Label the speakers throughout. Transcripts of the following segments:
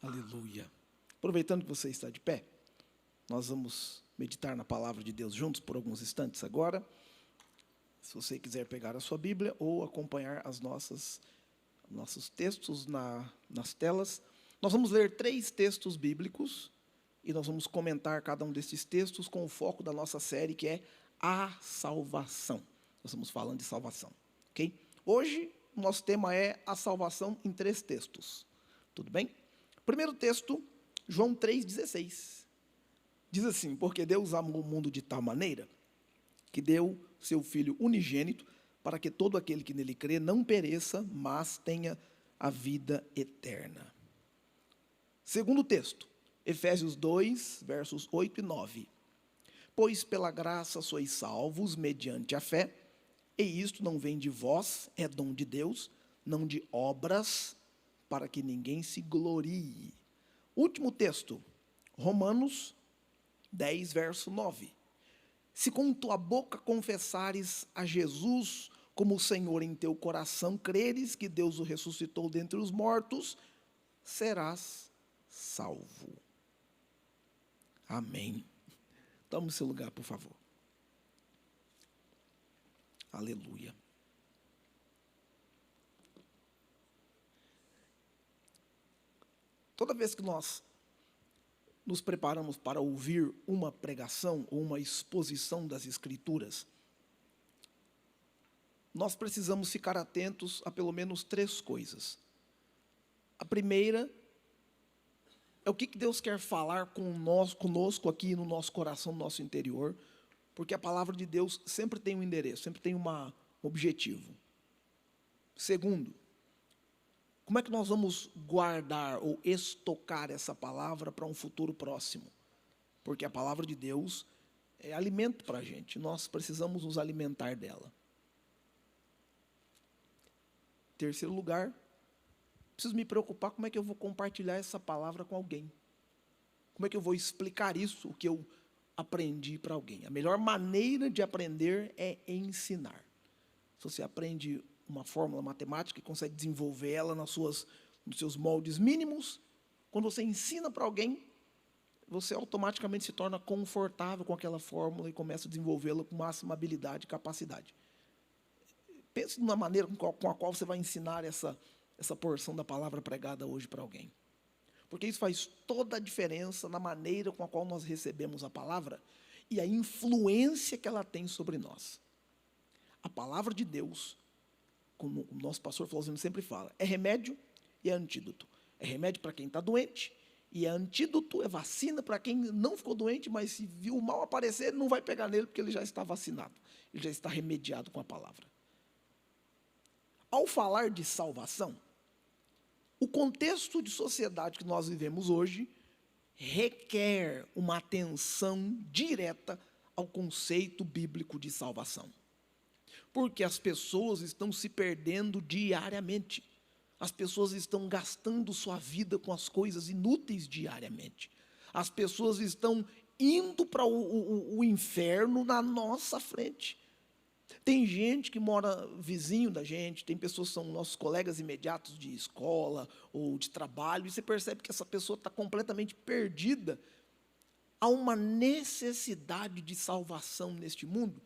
Speaker 1: Aleluia. Aproveitando que você está de pé, nós vamos meditar na palavra de Deus juntos por alguns instantes agora. Se você quiser pegar a sua Bíblia ou acompanhar nossos textos nas telas, nós vamos ler 3 textos bíblicos e nós vamos comentar cada um desses textos com o foco da nossa série, que é a salvação. Nós estamos falando de salvação, ok? Hoje, o nosso tema é a salvação em 3 textos. Tudo bem? Primeiro texto, João 3,16. Diz assim: porque Deus amou o mundo de tal maneira que deu seu Filho unigênito para que todo aquele que nele crê não pereça, mas tenha a vida eterna. Segundo texto, Efésios 2, versos 8 e 9. Pois pela graça sois salvos mediante a fé, e isto não vem de vós, é dom de Deus, não de obras, para que ninguém se glorie. Último texto, Romanos 10, verso 9. Se com tua boca confessares a Jesus como Senhor em teu coração, creres que Deus o ressuscitou dentre os mortos, serás salvo. Amém. Tome seu lugar, por favor. Aleluia. Toda vez que nós nos preparamos para ouvir uma pregação ou uma exposição das Escrituras, nós precisamos ficar atentos a pelo menos 3 coisas. A primeira é o que Deus quer falar conosco aqui no nosso coração, no nosso interior, porque a palavra de Deus sempre tem um endereço, sempre tem um objetivo. Segundo, como é que nós vamos guardar ou estocar essa palavra para um futuro próximo? Porque a palavra de Deus é alimento para a gente, nós precisamos nos alimentar dela. Terceiro lugar, preciso me preocupar como é que eu vou compartilhar essa palavra com alguém. Como é que eu vou explicar isso, o que eu aprendi para alguém? A melhor maneira de aprender é ensinar. Se você aprende uma fórmula matemática e consegue desenvolver ela nos seus moldes mínimos, quando você ensina para alguém, você automaticamente se torna confortável com aquela fórmula e começa a desenvolvê-la com máxima habilidade e capacidade. Pense na maneira com a qual você vai ensinar essa porção da palavra pregada hoje para alguém. Porque isso faz toda a diferença na maneira com a qual nós recebemos a palavra e a influência que ela tem sobre nós. A palavra de Deus, como o nosso pastor Flauzino sempre fala, é remédio e é antídoto. É remédio para quem está doente e é antídoto, é vacina para quem não ficou doente, mas se viu o mal aparecer, não vai pegar nele porque ele já está vacinado, ele já está remediado com a palavra. Ao falar de salvação, o contexto de sociedade que nós vivemos hoje requer uma atenção direta ao conceito bíblico de salvação. Porque as pessoas estão se perdendo diariamente. As pessoas estão gastando sua vida com as coisas inúteis diariamente. As pessoas estão indo para o inferno na nossa frente. Tem gente que mora vizinho da gente, tem pessoas que são nossos colegas imediatos de escola ou de trabalho, e você percebe que essa pessoa está completamente perdida. Há uma necessidade de salvação neste mundo,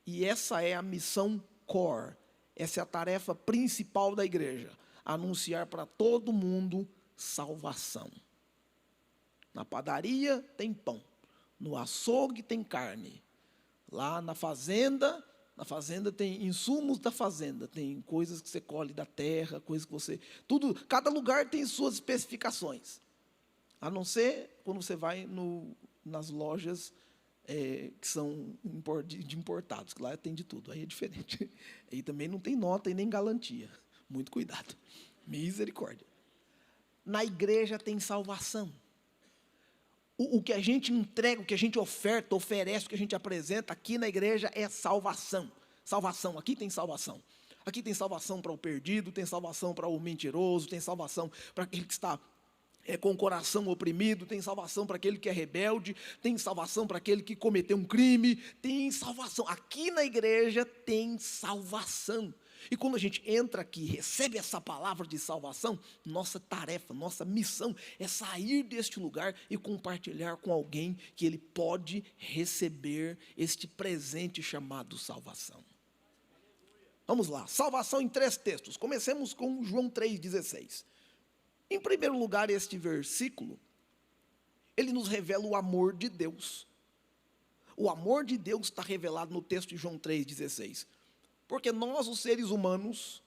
Speaker 1: e essa é a missão core, essa é a tarefa principal da igreja, anunciar para todo mundo salvação. Na padaria tem pão, no açougue tem carne, lá na fazenda tem insumos da fazenda, tem coisas que você colhe da terra, coisas que você... cada lugar tem suas especificações. A não ser quando você vai nas lojas que são de importados, que lá tem de tudo, aí é diferente. Aí também não tem nota e nem garantia. Muito cuidado. Misericórdia. Na igreja tem salvação. O que a gente entrega, o que a gente oferece, o que a gente apresenta aqui na igreja é salvação. Salvação, aqui tem salvação. Aqui tem salvação para o perdido, tem salvação para o mentiroso, tem salvação para aquele que está com o coração oprimido, tem salvação para aquele que é rebelde, tem salvação para aquele que cometeu um crime, tem salvação. Aqui na igreja tem salvação. E quando a gente entra aqui e recebe essa palavra de salvação, nossa tarefa, nossa missão é sair deste lugar e compartilhar com alguém que ele pode receber este presente chamado salvação. Vamos lá, salvação em 3 textos. Comecemos com João 3,16. Em primeiro lugar, este versículo, ele nos revela o amor de Deus. O amor de Deus está revelado no texto de João 3,16. Porque nós, os seres humanos,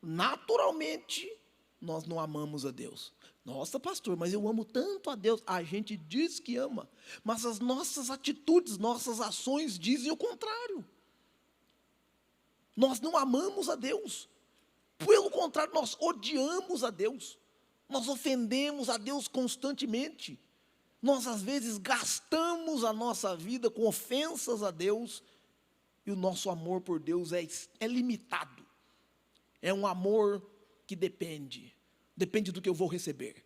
Speaker 1: naturalmente, nós não amamos a Deus. Nossa, pastor, mas eu amo tanto a Deus. A gente diz que ama, mas as nossas atitudes, nossas ações dizem o contrário. Nós não amamos a Deus. Pelo contrário, nós odiamos a Deus. Nós ofendemos a Deus constantemente. Nós, às vezes, gastamos a nossa vida com ofensas a Deus. E o nosso amor por Deus é limitado. É um amor que depende do que eu vou receber.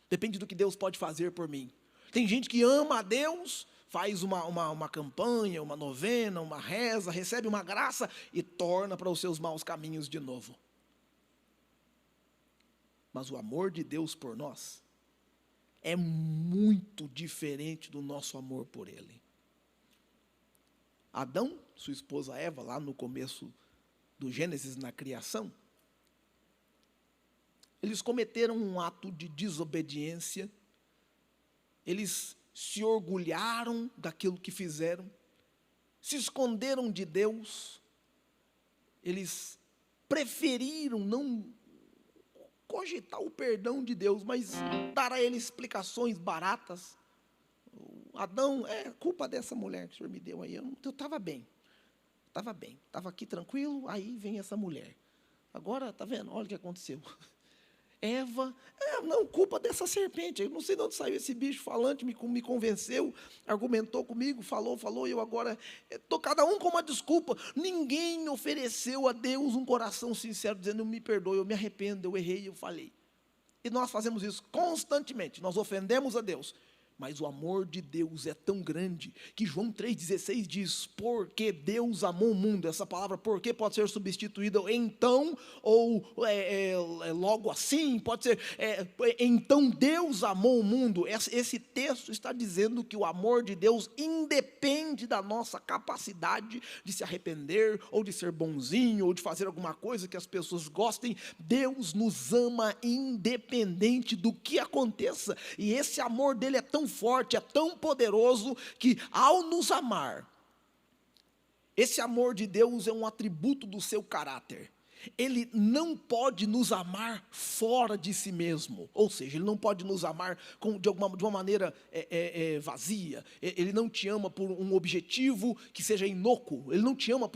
Speaker 1: Depende do que Deus pode fazer por mim. Tem gente que ama a Deus, faz uma campanha, uma novena, uma reza, recebe uma graça e torna para os seus maus caminhos de novo. Mas o amor de Deus por nós é muito diferente do nosso amor por Ele. Adão, sua esposa Eva, lá no começo do Gênesis, na criação, eles cometeram um ato de desobediência, eles se orgulharam daquilo que fizeram, se esconderam de Deus, eles preferiram não cogitar o perdão de Deus, mas dar a Ele explicações baratas. Adão, é culpa dessa mulher que o Senhor me deu aí, eu estava bem, estava aqui tranquilo, aí vem essa mulher. Agora, está vendo, olha o que aconteceu. Eva, não, culpa dessa serpente, eu não sei de onde saiu esse bicho falante, me convenceu, argumentou comigo, falou, e eu agora, estou cada um com uma desculpa. Ninguém ofereceu a Deus um coração sincero, dizendo, me perdoe, eu me arrependo, eu errei, eu falei. E nós fazemos isso constantemente, nós ofendemos a Deus. Mas o amor de Deus é tão grande, que João 3,16 diz, porque Deus amou o mundo. Essa palavra porque pode ser substituída então, ou logo assim, pode ser, então Deus amou o mundo. Esse texto está dizendo que o amor de Deus independe da nossa capacidade de se arrepender, ou de ser bonzinho, ou de fazer alguma coisa que as pessoas gostem. Deus nos ama independente do que aconteça, e esse amor dele é tão forte, é tão poderoso, que ao nos amar, esse amor de Deus é um atributo do seu caráter. Ele não pode nos amar fora de si mesmo, ou seja, Ele não pode nos amar de uma maneira vazia. Ele não te ama por um objetivo que seja inócuo, Ele não te ama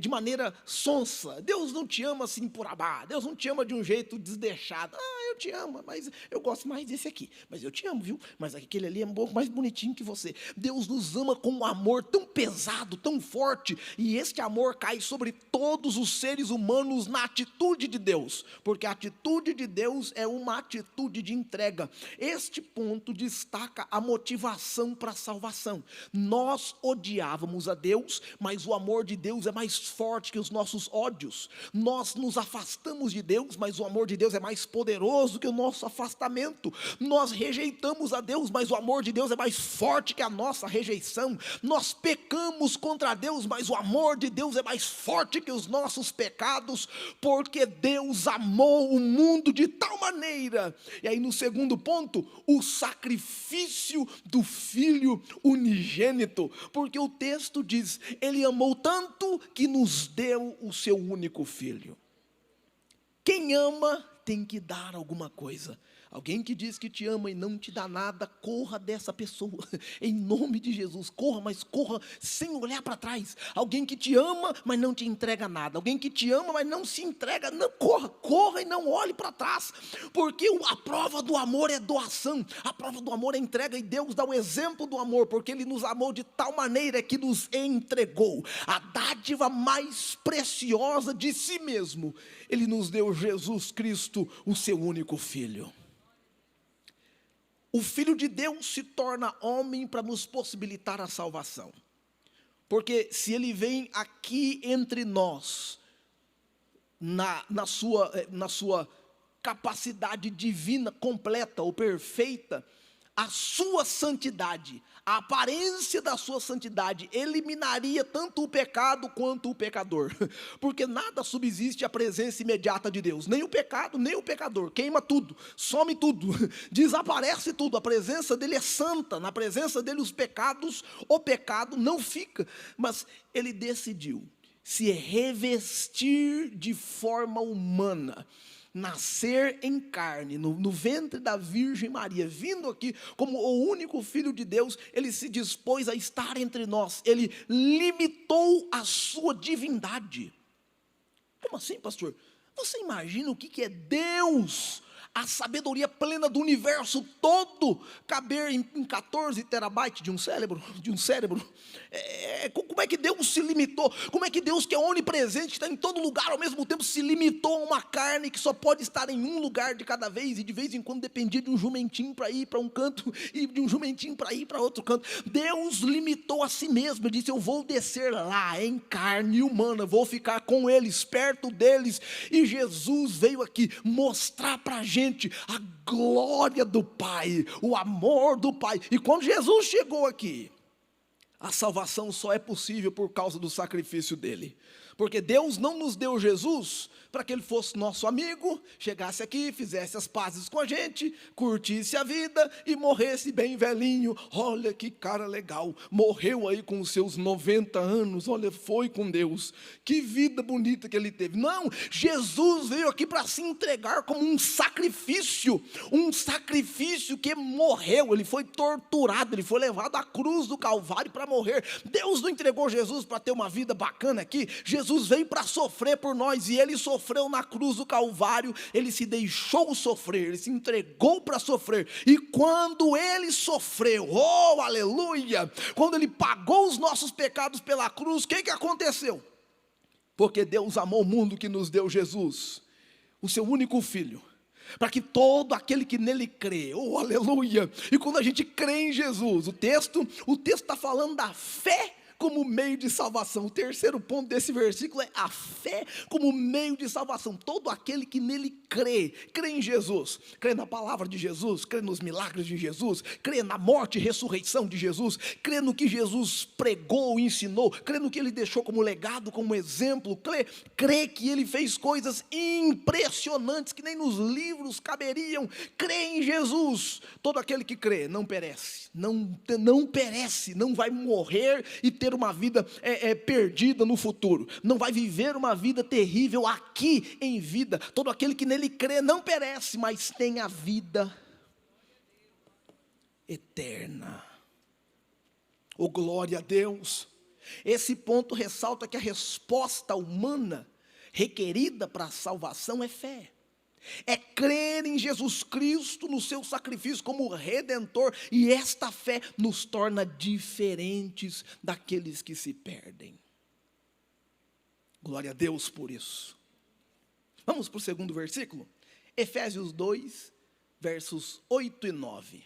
Speaker 1: de maneira sonsa. Deus não te ama assim por amar, Deus não te ama de um jeito desleixado. Eu te amo, mas eu gosto mais desse aqui, mas eu te amo, viu? Mas aquele ali é um pouco mais bonitinho que você. Deus nos ama com um amor tão pesado, tão forte, e este amor cai sobre todos os seres humanos na atitude de Deus, porque a atitude de Deus é uma atitude de entrega. Este ponto destaca a motivação para a salvação. Nós odiávamos a Deus, mas o amor de Deus é mais forte que os nossos ódios. Nós nos afastamos de Deus, mas o amor de Deus é mais poderoso que o nosso afastamento. Nós rejeitamos a Deus, mas o amor de Deus é mais forte que a nossa rejeição. Nós pecamos contra Deus, mas o amor de Deus é mais forte que os nossos pecados, porque Deus amou o mundo de tal maneira. E aí no segundo ponto, o sacrifício do Filho unigênito, porque o texto diz, Ele amou tanto que nos deu o seu único Filho. Quem ama tem que dar alguma coisa. Alguém que diz que te ama e não te dá nada, corra dessa pessoa, em nome de Jesus, corra, mas corra sem olhar para trás. Alguém que te ama, mas não te entrega nada. Alguém que te ama, mas não se entrega, não, corra e não olhe para trás, porque a prova do amor é doação, a prova do amor é entrega, e Deus dá o exemplo do amor, porque Ele nos amou de tal maneira que nos entregou a dádiva mais preciosa de si mesmo. Ele nos deu Jesus Cristo, o seu único Filho. O Filho de Deus se torna homem para nos possibilitar a salvação. Porque se Ele vem aqui entre nós, na sua capacidade divina completa ou perfeita, a sua santidade, a aparência da sua santidade eliminaria tanto o pecado quanto o pecador, porque nada subsiste à presença imediata de Deus, nem o pecado, nem o pecador, queima tudo, some tudo, desaparece tudo, a presença dele é santa, na presença dele o pecado não fica, mas ele decidiu se revestir de forma humana, nascer em carne, no ventre da Virgem Maria, vindo aqui como o único Filho de Deus, ele se dispôs a estar entre nós, ele limitou a sua divindade. Como assim, pastor? Você imagina o que é Deus, a sabedoria plena do universo todo, caber em 14 terabytes de um cérebro? Como é que Deus se limitou? Como é que Deus, que é onipresente, está em todo lugar, ao mesmo tempo se limitou a uma carne que só pode estar em um lugar de cada vez, e de vez em quando dependia de um jumentinho para ir para um canto, e de um jumentinho para ir para outro canto? Deus limitou a si mesmo, ele disse: eu vou descer lá em carne humana, vou ficar com eles, perto deles, e Jesus veio aqui mostrar para a gente a glória do Pai, o amor do Pai. E quando Jesus chegou aqui, a salvação só é possível por causa do sacrifício dele, porque Deus não nos deu Jesus para que ele fosse nosso amigo, chegasse aqui, fizesse as pazes com a gente, curtisse a vida e morresse bem velhinho. Olha que cara legal, morreu aí com os seus 90 anos, olha, foi com Deus, que vida bonita que ele teve. Não, Jesus veio aqui para se entregar como um sacrifício que morreu, ele foi torturado, ele foi levado à cruz do Calvário para morrer. Deus não entregou Jesus para ter uma vida bacana aqui, Jesus veio para sofrer por nós, e ele sofreu na cruz do Calvário, ele se deixou sofrer, ele se entregou para sofrer, e quando ele sofreu, oh aleluia, quando ele pagou os nossos pecados pela cruz, o que aconteceu? Porque Deus amou o mundo que nos deu Jesus, o seu único Filho, para que todo aquele que nele crê, oh aleluia, e quando a gente crê em Jesus, o texto está falando da fé como meio de salvação. O terceiro ponto desse versículo é a fé como meio de salvação. Todo aquele que nele crê em Jesus, crê na palavra de Jesus, crê nos milagres de Jesus, crê na morte e ressurreição de Jesus, crê no que Jesus pregou, ensinou, crê no que ele deixou como legado, como exemplo, crê que ele fez coisas impressionantes que nem nos livros caberiam, crê em Jesus. Todo aquele que crê não perece, não perece, não vai morrer e ter uma vida perdida no futuro, não vai viver uma vida terrível aqui em vida. Todo aquele que nele crê não perece, mas tem a vida eterna. Oh, glória a Deus! Esse ponto ressalta que a resposta humana requerida para a salvação é fé. É crer em Jesus Cristo, no seu sacrifício como Redentor, e esta fé nos torna diferentes daqueles que se perdem. Glória a Deus por isso. Vamos para o segundo versículo? Efésios 2, versos 8 e 9.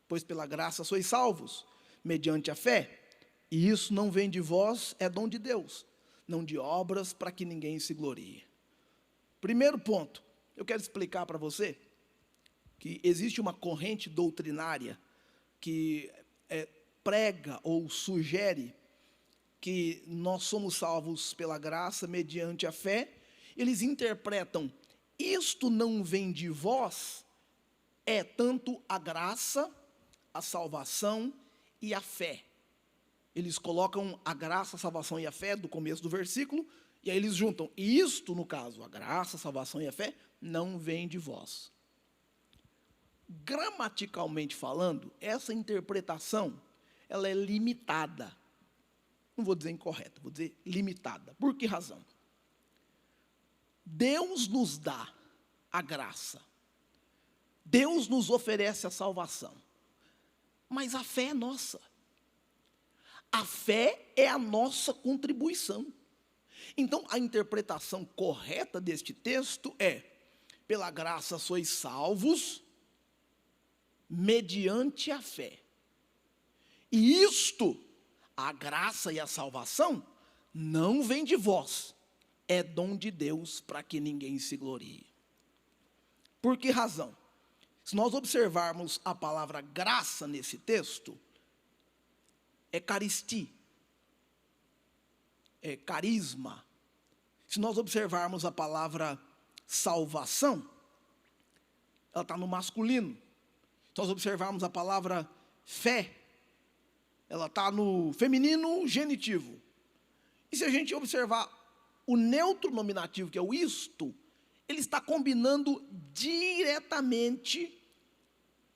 Speaker 1: Pois pela graça sois salvos, mediante a fé, e isso não vem de vós, é dom de Deus, não de obras para que ninguém se glorie. Primeiro ponto, eu quero explicar para você que existe uma corrente doutrinária que prega ou sugere que nós somos salvos pela graça mediante a fé. Eles interpretam: isto não vem de vós, é tanto a graça, a salvação e a fé. Eles colocam a graça, a salvação e a fé do começo do versículo, e aí eles juntam, e isto, no caso, a graça, a salvação e a fé, não vem de vós. Gramaticalmente falando, essa interpretação, ela é limitada. Não vou dizer incorreta, vou dizer limitada. Por que razão? Deus nos dá a graça. Deus nos oferece a salvação. Mas a fé é nossa. A fé é a nossa contribuição. Então, a interpretação correta deste texto é: pela graça sois salvos, mediante a fé. E isto, a graça e a salvação, não vem de vós, é dom de Deus para que ninguém se glorie. Por que razão? Se nós observarmos a palavra graça nesse texto, é caristi, é carisma. Se nós observarmos a palavra salvação, ela está no masculino. Se nós observarmos a palavra fé, ela está no feminino genitivo. E se a gente observar o neutro nominativo, que é o isto, ele está combinando diretamente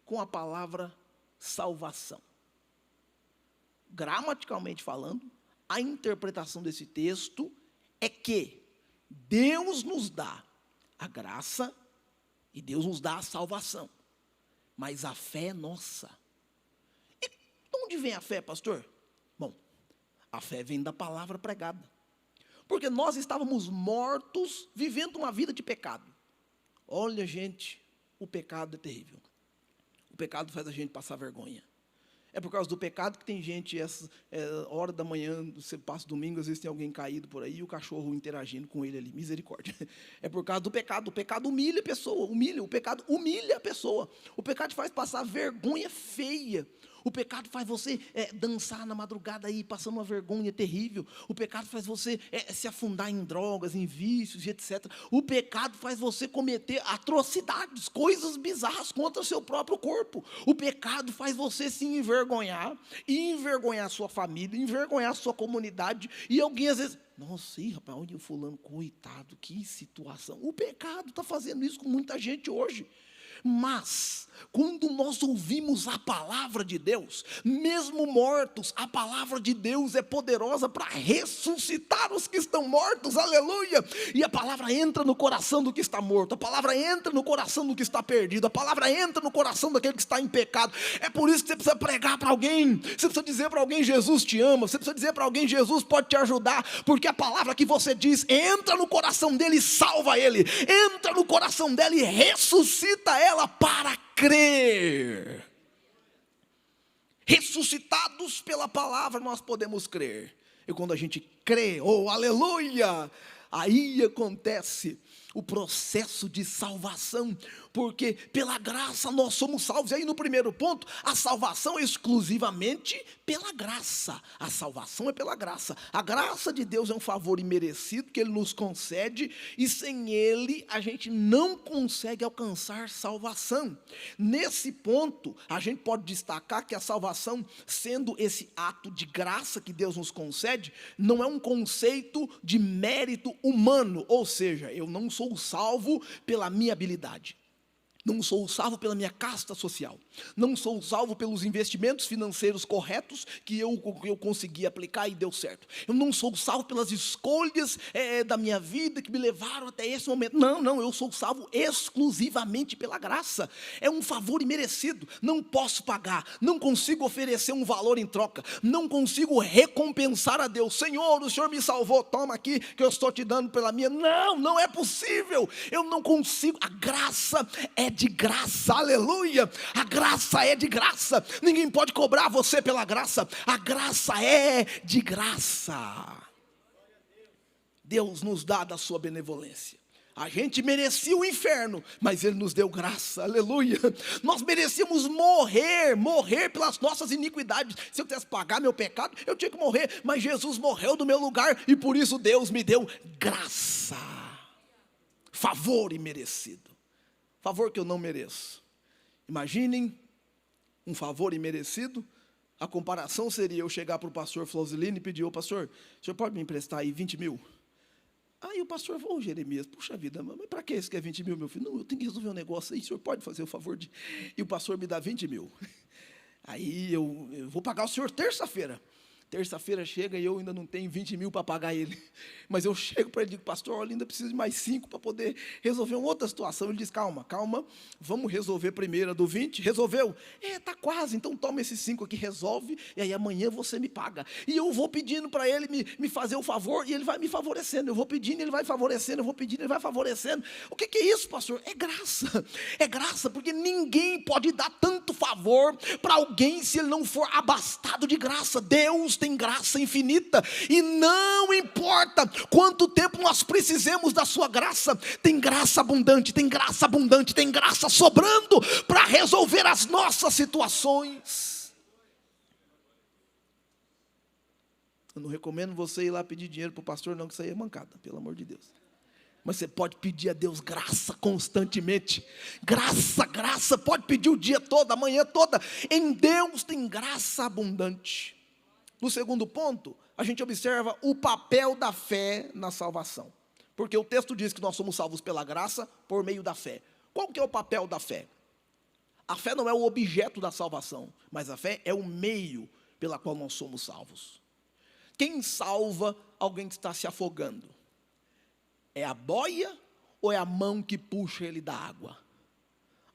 Speaker 1: com a palavra salvação. Gramaticalmente falando, a interpretação desse texto é que Deus nos dá a graça e Deus nos dá a salvação, mas a fé é nossa. E de onde vem a fé, pastor? Bom, a fé vem da palavra pregada. Porque nós estávamos mortos, vivendo uma vida de pecado. Olha, gente, o pecado é terrível. O pecado faz a gente passar vergonha. É por causa do pecado que tem gente, hora da manhã, você passa domingo, às vezes tem alguém caído por aí, e o cachorro interagindo com ele ali, misericórdia. É por causa do pecado. O pecado humilha a pessoa, o pecado humilha a pessoa. O pecado te faz passar vergonha feia. O pecado faz você dançar na madrugada aí, passando uma vergonha terrível. O pecado faz você se afundar em drogas, em vícios, etc. O pecado faz você cometer atrocidades, coisas bizarras contra o seu próprio corpo. O pecado faz você se envergonhar, e envergonhar a sua família, envergonhar a sua comunidade. E alguém às vezes, nossa, rapaz, olha o fulano, coitado, que situação. O pecado está fazendo isso com muita gente hoje. Mas, quando nós ouvimos a palavra de Deus, mesmo mortos, a palavra de Deus é poderosa para ressuscitar os que estão mortos, aleluia, e a palavra entra no coração do que está morto, a palavra entra no coração do que está perdido, a palavra entra no coração daquele que está em pecado. É por isso que você precisa pregar para alguém, você precisa dizer para alguém, Jesus te ama, você precisa dizer para alguém, Jesus pode te ajudar, porque a palavra que você diz, entra no coração dele e salva ele, entra no coração dele e ressuscita ela para crer. Ressuscitados pela palavra nós podemos crer. E quando a gente crê, oh aleluia, aí acontece o processo de salvação, porque pela graça nós somos salvos. E aí no primeiro ponto, a salvação é exclusivamente pela graça. A salvação é pela graça. A graça de Deus é um favor imerecido que Ele nos concede, e sem Ele a gente não consegue alcançar salvação. Nesse ponto, a gente pode destacar que a salvação, sendo esse ato de graça que Deus nos concede, não é um conceito de mérito humano, ou seja, eu não sou salvo pela minha habilidade. Não sou salvo pela minha casta social. Não sou salvo pelos investimentos financeiros corretos que eu consegui aplicar e deu certo. Eu não sou salvo pelas escolhas da minha vida que me levaram até esse momento. Não, eu sou salvo exclusivamente pela graça. É um favor imerecido. Não posso pagar. Não consigo oferecer um valor em troca. Não consigo recompensar a Deus. Senhor, o Senhor me salvou. Toma aqui que eu estou te dando pela minha. Não é possível. Eu não consigo. A graça é de graça, aleluia, a graça é de graça, ninguém pode cobrar você pela graça, a graça é de graça, Deus nos dá da sua benevolência. A gente merecia o inferno, mas Ele nos deu graça, aleluia. Nós merecíamos morrer pelas nossas iniquidades. Se eu quisesse pagar meu pecado, eu tinha que morrer, mas Jesus morreu no meu lugar, e por isso Deus me deu graça, favor imerecido. Favor que eu não mereço. Imaginem um favor imerecido. A comparação seria eu chegar para o pastor Flausilino e pedir, ô pastor, o senhor pode me emprestar aí 20 mil? Aí o pastor, Jeremias, puxa vida, mas para que você quer 20 mil, meu filho? Não, eu tenho que resolver um negócio aí, o senhor pode fazer o favor de... E o pastor me dá 20 mil. Aí eu vou pagar o senhor terça-feira. Terça-feira chega e eu ainda não tenho 20 mil para pagar ele. Mas eu chego para ele e digo, pastor, olha, ainda preciso de mais 5 para poder resolver uma outra situação. Ele diz, calma, vamos resolver primeiro a do 20. Resolveu? Está quase, então toma esses 5 aqui, resolve, e aí amanhã você me paga. E eu vou pedindo para ele me fazer o favor, e ele vai me favorecendo. Eu vou pedindo, ele vai favorecendo, eu vou pedindo, ele vai favorecendo. O que é isso, pastor? É graça, porque ninguém pode dar tanto tanto favor para alguém se ele não for abastado de graça. Deus tem graça infinita, e não importa quanto tempo nós precisemos da sua graça, tem graça abundante, tem graça abundante, tem graça sobrando para resolver as nossas situações. Eu não recomendo você ir lá pedir dinheiro para o pastor, não, que isso aí é mancada, pelo amor de Deus. Mas você pode pedir a Deus graça constantemente. Graça, graça, pode pedir o dia todo, a manhã toda. Em Deus tem graça abundante. No segundo ponto, a gente observa o papel da fé na salvação. Porque o texto diz que nós somos salvos pela graça por meio da fé. Qual que é o papel da fé? A fé não é o objeto da salvação, mas a fé é o meio pela qual nós somos salvos. Quem salva alguém que está se afogando? É a boia ou é a mão que puxa ele da água?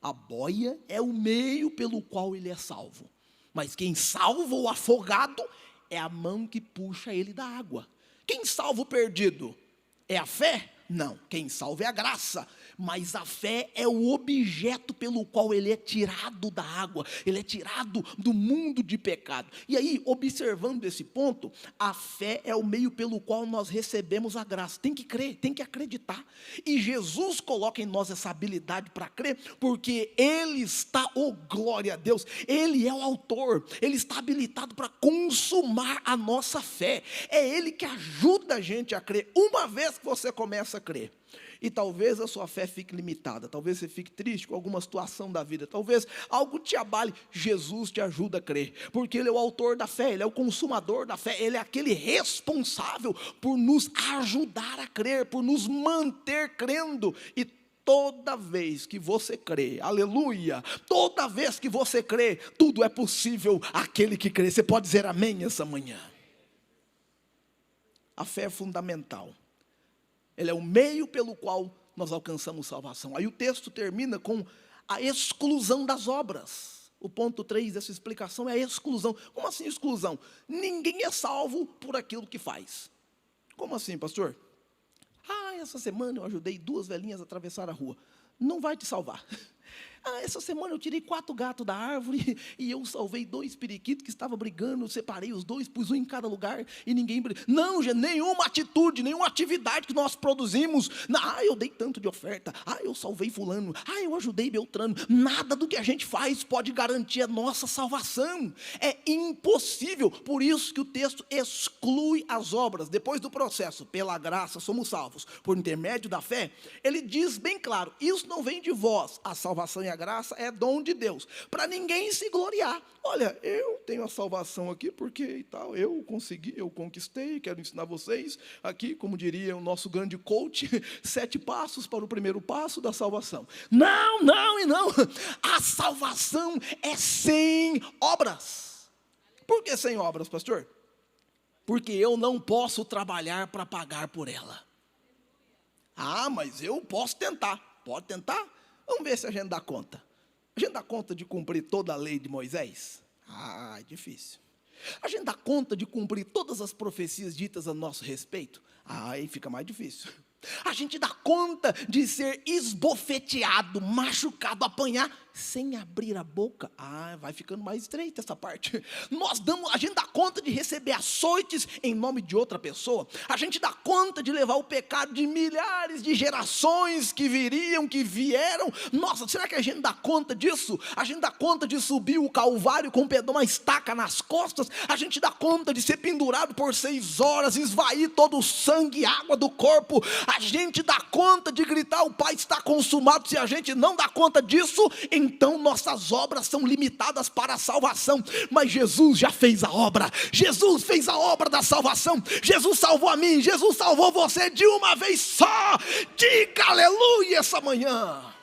Speaker 1: A boia é o meio pelo qual ele é salvo. Mas quem salva o afogado é a mão que puxa ele da água. Quem salva o perdido? É a fé? Não, quem salva é a graça. Mas a fé é o objeto pelo qual ele é tirado da água, ele é tirado do mundo de pecado. E aí, observando esse ponto, a fé é o meio pelo qual nós recebemos a graça. Tem que crer, tem que acreditar. E Jesus coloca em nós essa habilidade para crer, porque Ele está, glória a Deus, Ele é o autor, Ele está habilitado para consumar a nossa fé. É Ele que ajuda a gente a crer. Uma vez que você começa a crer, e talvez a sua fé fique limitada, talvez você fique triste com alguma situação da vida, talvez algo te abale, Jesus te ajuda a crer, porque Ele é o autor da fé, Ele é o consumador da fé, Ele é aquele responsável por nos ajudar a crer, por nos manter crendo. E toda vez que você crê, aleluia, toda vez que você crê, tudo é possível àquele que crê. Você pode dizer amém essa manhã? A fé é fundamental. Ele é o meio pelo qual nós alcançamos salvação. Aí o texto termina com a exclusão das obras. O ponto 3 dessa explicação é a exclusão. Como assim exclusão? Ninguém é salvo por aquilo que faz. Como assim, pastor? Essa semana eu ajudei 2 velhinhas a atravessar a rua. Não vai te salvar. Essa semana eu tirei 4 gatos da árvore e eu salvei 2 periquitos que estavam brigando, separei os 2, pus um em cada lugar e ninguém brigou. Não, gente, nenhuma atitude, nenhuma atividade que nós produzimos. Eu dei tanto de oferta. Eu salvei fulano. Eu ajudei Beltrano. Nada do que a gente faz pode garantir a nossa salvação. É impossível. Por isso que o texto exclui as obras. Depois do processo, pela graça somos salvos por intermédio da fé, ele diz bem claro, isso não vem de vós, a salvação e a graça é dom de Deus, para ninguém se gloriar. Olha, eu tenho a salvação aqui porque e tal, eu consegui, eu conquistei, quero ensinar vocês aqui, como diria o nosso grande coach, 7 passos para o primeiro passo da salvação. Não, não e não. A salvação é sem obras. Por que sem obras, pastor? Porque eu não posso trabalhar para pagar por ela. Mas eu posso tentar. Pode tentar? Vamos ver se a gente dá conta. A gente dá conta de cumprir toda a lei de Moisés? É difícil. A gente dá conta de cumprir todas as profecias ditas a nosso respeito? Aí fica mais difícil. A gente dá conta de ser esbofeteado, machucado, apanhar, sem abrir a boca? Vai ficando mais estreita essa parte. A gente dá conta de receber açoites em nome de outra pessoa. A gente dá conta de levar o pecado de milhares de gerações que vieram. Nossa, será que a gente dá conta disso? A gente dá conta de subir o Calvário com uma estaca nas costas? A gente dá conta de ser pendurado por 6 horas, esvair todo o sangue e água do corpo? A gente dá conta de gritar, o Pai está consumado? Se a gente não dá conta disso, então nossas obras são limitadas para a salvação. Mas Jesus já fez a obra. Jesus fez a obra da salvação. Jesus salvou a mim, Jesus salvou você de uma vez só. Diga aleluia essa manhã.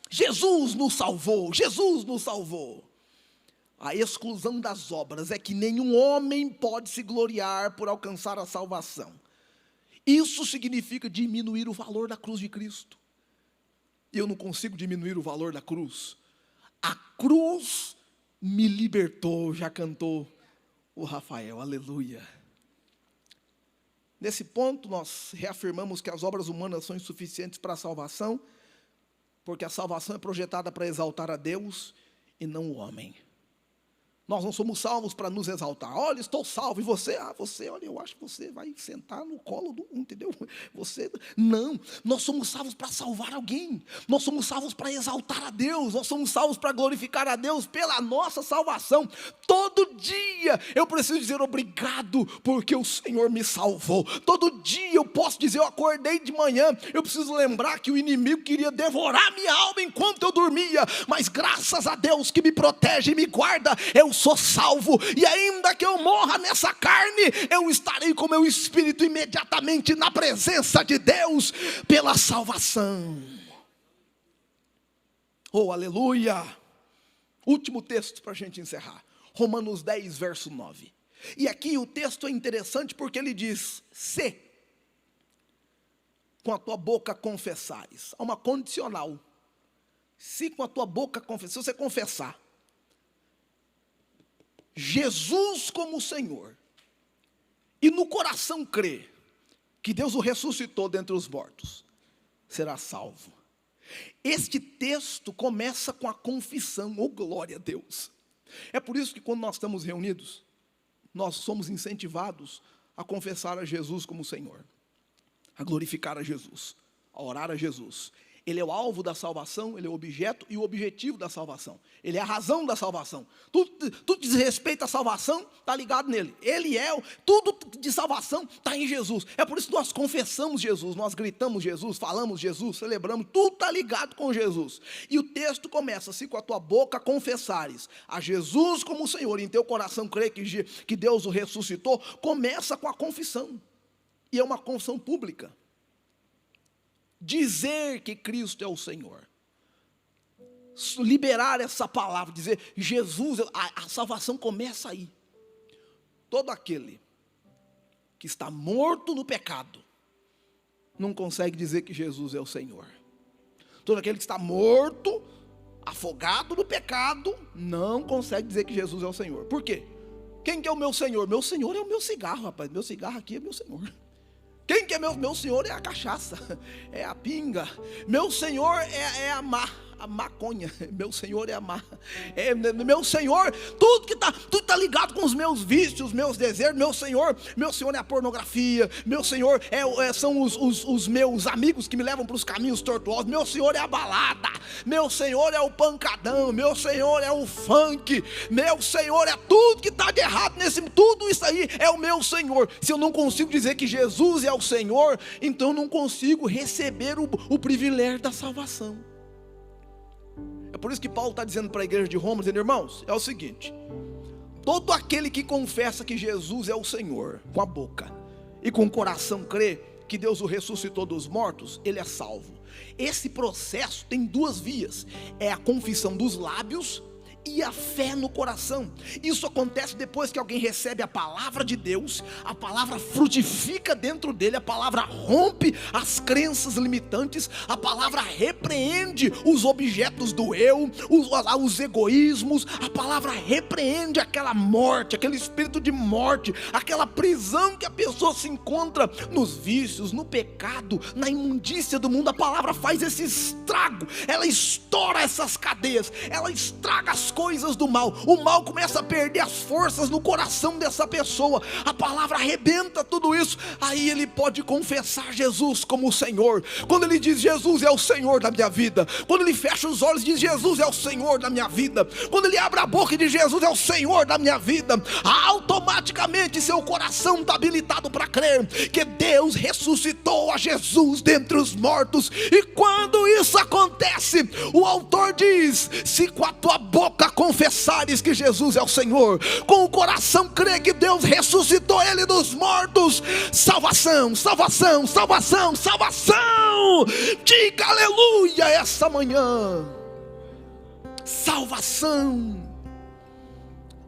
Speaker 1: Jesus nos salvou, Jesus nos salvou. A exclusão das obras é que nenhum homem pode se gloriar por alcançar a salvação. Isso significa diminuir o valor da cruz de Cristo. Eu não consigo diminuir o valor da cruz. A cruz me libertou, já cantou o Rafael, aleluia. Nesse ponto nós reafirmamos que as obras humanas são insuficientes para a salvação, porque a salvação é projetada para exaltar a Deus, e não o homem. Nós não somos salvos para nos exaltar. Olha, estou salvo. E você? Olha, eu acho que você vai sentar no colo do... Entendeu? Você... Não. Nós somos salvos para salvar alguém. Nós somos salvos para exaltar a Deus. Nós somos salvos para glorificar a Deus pela nossa salvação. Todo dia eu preciso dizer obrigado porque o Senhor me salvou. Todo dia eu posso dizer, eu acordei de manhã, eu preciso lembrar que o inimigo queria devorar minha alma enquanto eu dormia. Mas graças a Deus que me protege e me guarda, eu sou salvo, e ainda que eu morra nessa carne, eu estarei com meu espírito imediatamente na presença de Deus, pela salvação. Oh, aleluia! Último texto para a gente encerrar, Romanos 10, verso 9. E aqui o texto é interessante porque ele diz, se com a tua boca confessares, há uma condicional, se com a tua boca confessares, se você confessar Jesus como Senhor, e no coração crer que Deus o ressuscitou dentre os mortos, será salvo. Este texto começa com a confissão, oh glória a Deus. É por isso que quando nós estamos reunidos, nós somos incentivados a confessar a Jesus como Senhor, a glorificar a Jesus, a orar a Jesus. Ele é o alvo da salvação, ele é o objeto e o objetivo da salvação. Ele é a razão da salvação. Tudo diz respeito à salvação, está ligado nele. Ele é, tudo de salvação está em Jesus. É por isso que nós confessamos Jesus, nós gritamos Jesus, falamos Jesus, celebramos, tudo está ligado com Jesus. E o texto começa, se com a tua boca confessares a Jesus como Senhor, e em teu coração crer que Deus o ressuscitou, começa com a confissão. E é uma confissão pública. Dizer que Cristo é o Senhor, liberar essa palavra, dizer Jesus, a salvação começa aí. Todo aquele que está morto no pecado, não consegue dizer que Jesus é o Senhor. Todo aquele que está morto, afogado no pecado, não consegue dizer que Jesus é o Senhor. Por quê? Quem que é o meu Senhor? Meu Senhor é o meu cigarro, rapaz, meu cigarro aqui é meu Senhor. Quem que é meu Senhor é a cachaça, é a pinga. Meu Senhor é a maconha. Meu Senhor é meu Senhor, tudo que tá ligado com os meus vícios, meus desejos. Meu Senhor é a pornografia. Meu Senhor são os meus amigos que me levam para os caminhos tortuosos. Meu Senhor é a balada. Meu Senhor é o pancadão. Meu Senhor é o funk. Meu Senhor é tudo que está de errado tudo isso aí é o meu Senhor. Se eu não consigo dizer que Jesus é o Senhor, então eu não consigo receber o privilégio da salvação. É por isso que Paulo está dizendo para a igreja de Roma, dizendo, irmãos, é o seguinte, todo aquele que confessa que Jesus é o Senhor, com a boca, e com o coração crê que Deus o ressuscitou dos mortos, ele é salvo. Esse processo tem duas vias, é a confissão dos lábios e a fé no coração. Isso acontece depois que alguém recebe a palavra de Deus, a palavra frutifica dentro dele, a palavra rompe as crenças limitantes, a palavra repreende os objetos do eu, os egoísmos, a palavra repreende aquela morte, aquele espírito de morte, aquela prisão que a pessoa se encontra nos vícios, no pecado, na imundícia do mundo. A palavra faz esse estrago, ela estoura essas cadeias, ela estraga as coisas do mal. O mal começa a perder as forças no coração dessa pessoa. A palavra arrebenta tudo isso. Aí ele pode confessar Jesus como o Senhor. Quando ele diz Jesus é o Senhor da minha vida, quando ele fecha os olhos e diz Jesus é o Senhor da minha vida, quando ele abre a boca e diz Jesus é o Senhor da minha vida, automaticamente seu coração está habilitado para crer que Deus ressuscitou a Jesus dentre os mortos. E quando isso acontece, o autor diz, se com a tua boca confessares que Jesus é o Senhor, com o coração crer que Deus ressuscitou ele dos mortos, salvação, salvação, salvação, salvação. Diga aleluia essa manhã, salvação.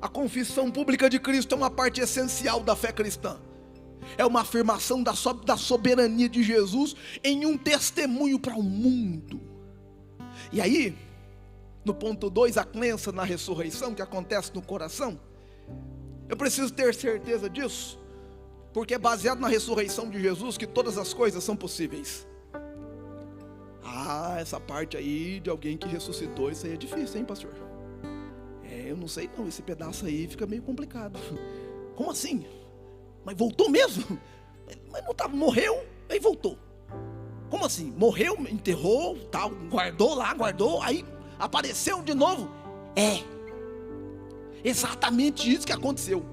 Speaker 1: A confissão pública de Cristo é uma parte essencial da fé cristã. É uma afirmação da soberania de Jesus em um testemunho para o mundo. E aí, no ponto 2, a crença na ressurreição que acontece no coração. Eu preciso ter certeza disso, porque é baseado na ressurreição de Jesus que todas as coisas são possíveis. Essa parte aí de alguém que ressuscitou, isso aí é difícil, hein, pastor? eu não sei não, esse pedaço aí fica meio complicado. Como assim? Mas voltou mesmo? Mas não estava, morreu, aí voltou. Como assim? Morreu, enterrou, tal, guardou lá, aí apareceu de novo? Exatamente isso que aconteceu.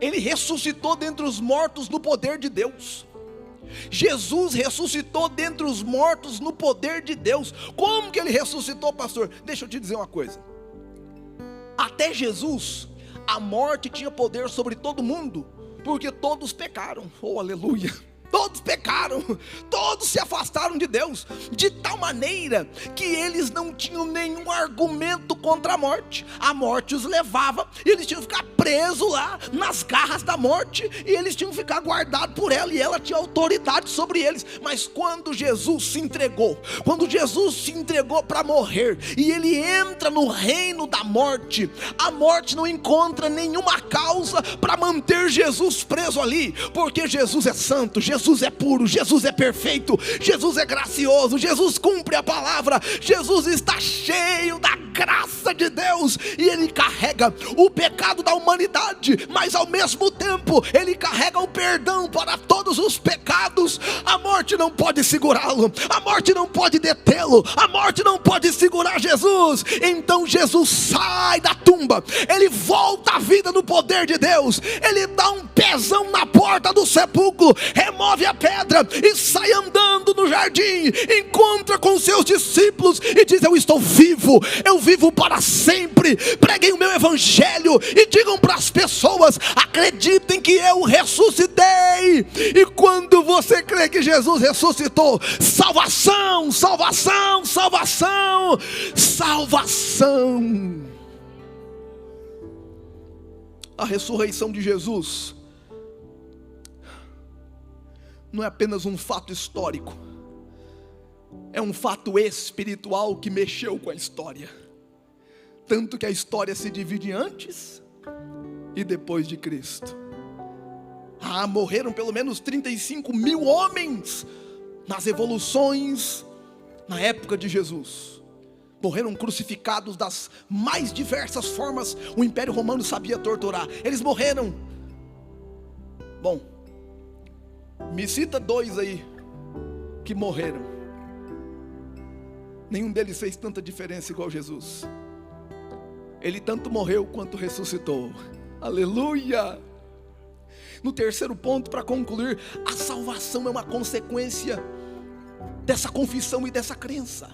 Speaker 1: Ele ressuscitou dentre os mortos no poder de Deus. Jesus ressuscitou dentre os mortos no poder de Deus. Como que ele ressuscitou, pastor? Deixa eu te dizer uma coisa. Até Jesus, a morte tinha poder sobre todo mundo, porque todos pecaram. Oh, aleluia! Todos pecaram, todos se afastaram de Deus, de tal maneira que eles não tinham nenhum argumento contra a morte os levava, e eles tinham que ficar presos lá, nas garras da morte, e eles tinham que ficar guardados por ela, e ela tinha autoridade sobre eles. Mas quando Jesus se entregou para morrer, e ele entra no reino da morte, a morte não encontra nenhuma causa para manter Jesus preso ali, porque Jesus é santo, Jesus é puro, Jesus é perfeito, Jesus é gracioso, Jesus cumpre a palavra, Jesus está cheio da graça de Deus, e ele carrega o pecado da humanidade, mas ao mesmo tempo ele carrega o perdão para todos os pecados. A morte não pode segurá-lo, a morte não pode detê-lo, a morte não pode segurar Jesus. Então Jesus sai da tumba, ele volta à vida no poder de Deus, ele dá um pezão na porta do sepulcro, remove a pedra e sai andando no jardim, encontra com seus discípulos e diz: eu estou vivo, eu vivo para sempre. Preguem o meu evangelho e digam para as pessoas: acreditem que eu ressuscitei. E quando você crê que Jesus ressuscitou, salvação, salvação, salvação, salvação. A ressurreição de Jesus não é apenas um fato histórico, é um fato espiritual que mexeu com a história. Tanto que a história se divide antes e depois de Cristo. Morreram pelo menos 35 mil homens nas revoluções na época de Jesus. Morreram crucificados das mais diversas formas o Império Romano sabia torturar. Eles morreram. Bom, me cita 2 aí que morreram. Nenhum deles fez tanta diferença igual Jesus. Ele tanto morreu quanto ressuscitou. Aleluia! No terceiro ponto, para concluir, a salvação é uma consequência dessa confissão e dessa crença.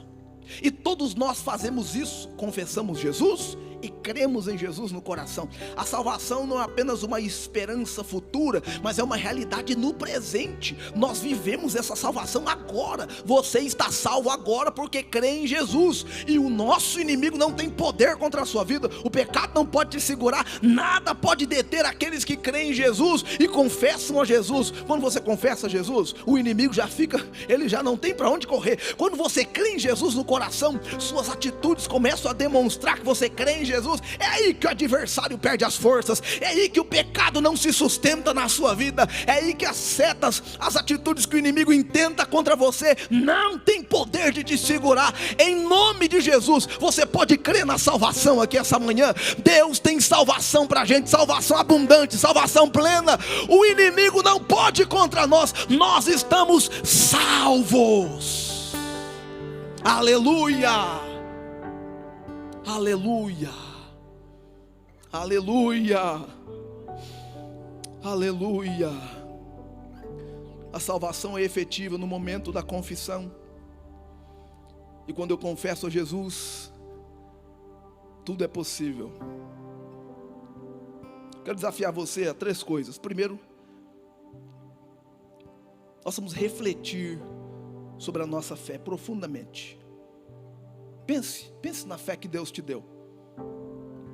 Speaker 1: E todos nós fazemos isso, confessamos Jesus e cremos em Jesus no coração. A salvação não é apenas uma esperança futura, mas é uma realidade no presente. Nós vivemos essa salvação agora. Você está salvo agora porque crê em Jesus. E o nosso inimigo não tem poder contra a sua vida. O pecado não pode te segurar. Nada pode deter aqueles que creem em Jesus e confessam a Jesus. Quando você confessa a Jesus, o inimigo já fica, ele já não tem para onde correr. Quando você crê em Jesus no coração, suas atitudes começam a demonstrar que você crê em Jesus. É aí que o adversário perde as forças, é aí que o pecado não se sustenta na sua vida, é aí que as setas, as atitudes que o inimigo intenta contra você, não tem poder de te segurar. Em nome de Jesus, você pode crer na salvação aqui essa manhã. Deus tem salvação para a gente, salvação abundante, salvação plena. O inimigo não pode contra nós, nós estamos salvos. Aleluia, aleluia, aleluia, aleluia. A salvação é efetiva no momento da confissão. E quando eu confesso a Jesus, tudo é possível. Quero desafiar você a 3 coisas. Primeiro, nós vamos refletir sobre a nossa fé profundamente. Pense na fé que Deus te deu.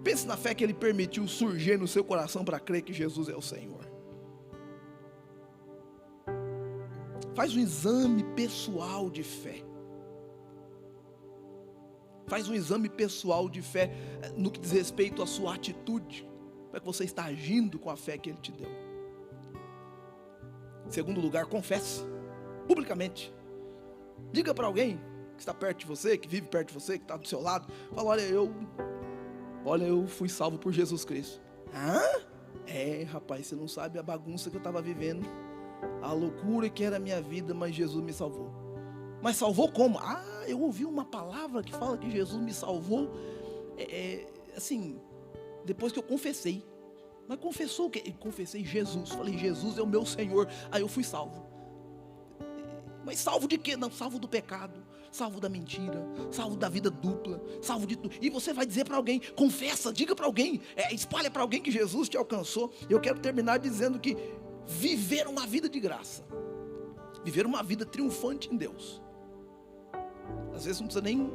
Speaker 1: Pense na fé que Ele permitiu surgir no seu coração para crer que Jesus é o Senhor. Faz um exame pessoal de fé. Faz um exame pessoal de fé no que diz respeito à sua atitude. Como é que você está agindo com a fé que Ele te deu? Em segundo lugar, confesse publicamente. Diga para alguém que está perto de você, que vive perto de você, que está do seu lado. Fala: olha, eu Olha, eu fui salvo por Jesus Cristo. Hã? Rapaz, você não sabe a bagunça que eu estava vivendo, a loucura que era a minha vida, mas Jesus me salvou. Mas salvou como? Eu ouvi uma palavra que fala que Jesus me salvou, assim, depois que eu confessei. Mas confessou o quê? Eu confessei Jesus, falei, Jesus é o meu Senhor, aí eu fui salvo. Mas salvo de quê? Não, salvo do pecado, salvo da mentira, salvo da vida dupla, salvo de tudo. E você vai dizer para alguém, confessa, diga para alguém, espalha para alguém que Jesus te alcançou. Eu quero terminar dizendo que viver uma vida de graça, viver uma vida triunfante em Deus, às vezes não precisa nem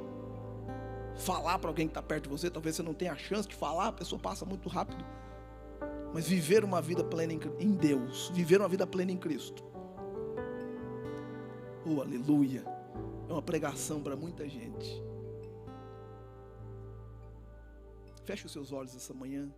Speaker 1: falar para alguém que está perto de você, talvez você não tenha a chance de falar, a pessoa passa muito rápido. Mas viver uma vida plena em Deus, viver uma vida plena em Cristo, oh aleluia, é uma pregação para muita gente. Feche os seus olhos essa manhã.